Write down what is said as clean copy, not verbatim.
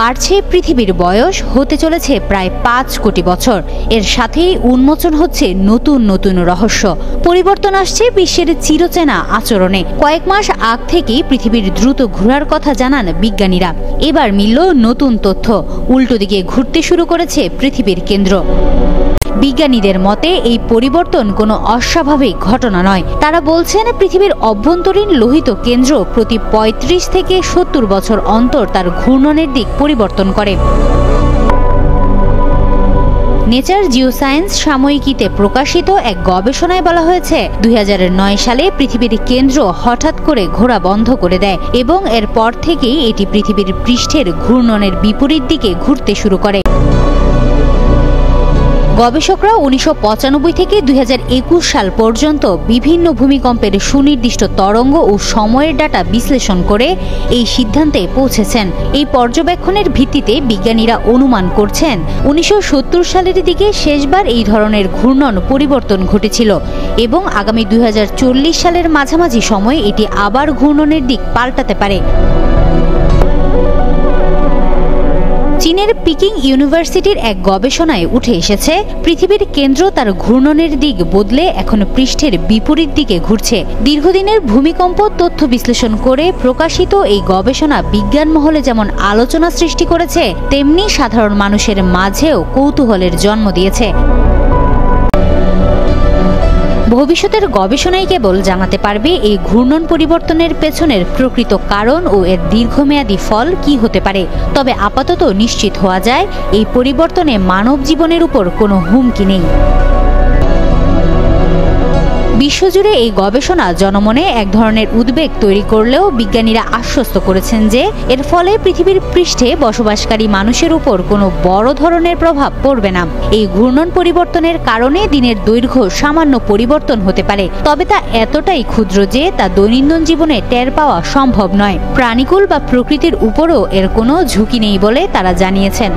বাড়ছে পৃথিবীর বয়স, হতে চলেছে প্রায় 5 কোটি বছর। এর সাথেই উন্মোচন হচ্ছে নতুন নতুন রহস্য। পরিবর্তন আসছে বিশ্বের চিরচেনা আচরণে। কয়েক মাস আগ থেকেই পৃথিবীর দ্রুত ঘোরার কথা জানান বিজ্ঞানীরা। এবার মিলল নতুন তথ্য, উল্টো দিকে ঘুরতে শুরু করেছে পৃথিবীর কেন্দ্র। বিজ্ঞানীদের মতে এই পরিবর্তন কোনো অস্বাভাবিক ঘটনা নয়। তারা বলছেন পৃথিবীর অভ্যন্তরীণ লোহিত কেন্দ্র প্রতি 35 থেকে 70 বছর অন্তর তার ঘূর্ণনের দিক পরিবর্তন করে। নেচার জিওসায়েন্স সাময়িকীতে প্রকাশিত এক গবেষণায় বলা হয়েছে 2009 সালে পৃথিবীর কেন্দ্র হঠাৎ করে ঘোরা বন্ধ করে দেয় এবং এরপর থেকেই এটি পৃথিবীর পৃষ্ঠের ঘূর্ণনের বিপরীত দিকে ঘুরতে শুরু করে। গবেষকরা 1995 থেকে 2021 সাল পর্যন্ত বিভিন্ন ভূমিকম্পের সুনির্দিষ্ট তরঙ্গ ও সময়ের ডাটা বিশ্লেষণ করে এই সিদ্ধান্তে পৌঁছেছেন। এই পর্যবেক্ষণের ভিত্তিতে বিজ্ঞানীরা অনুমান করছেন 1970 সালের দিকে শেষবার এই ধরনের ঘূর্ণন পরিবর্তন ঘটেছিল এবং আগামী 2040 সালের মাঝামাঝি সময়ে এটি আবার ঘূর্ণনের দিক পাল্টাতে পারে। চীনের পিকিং ইউনিভার্সিটির এক গবেষণায় উঠে এসেছে পৃথিবীর কেন্দ্র তার ঘূর্ণনের দিক বদলে এখন পৃষ্ঠের বিপরীত দিকে ঘুরছে। দীর্ঘদিনের ভূমিকম্প তথ্য বিশ্লেষণ করে প্রকাশিত এই গবেষণা বিজ্ঞান মহলে যেমন আলোচনা সৃষ্টি করেছে, তেমনি সাধারণ মানুষের মাঝেও কৌতূহলের জন্ম দিয়েছে। ভবিষ্যতের গবেষণাই কেবল জানাতে পারবে এই ঘূর্ণন পরিবর্তনের পেছনের প্রকৃত কারণ ও এর দীর্ঘমেয়াদী ফল কি হতে পারে। তবে আপাতত নিশ্চিত হওয়া যায় এই পরিবর্তনে মানব জীবনের উপর কোনো হুমকি নেই। বিশ্বজুড়ে এই গবেষণা জনমনে এক ধরনের উদ্বেগ তৈরি করলেও বিজ্ঞানীরা আশ্বস্ত করেছেন যে এর ফলে পৃথিবীর পৃষ্ঠে বসবাসকারী মানুষের উপর কোনো বড় ধরনের প্রভাব পড়বে না। এই ঘূর্ণন পরিবর্তনের কারণে দিনের দৈর্ঘ্য সামান্য পরিবর্তন হতে পারে, তবে তা এতটাই ক্ষুদ্র যে তা দৈনন্দিন জীবনে টের পাওয়া সম্ভব নয়। প্রাণীকুল বা প্রকৃতির উপরও এর কোনো ঝুঁকি নেই বলে তারা জানিয়েছেন।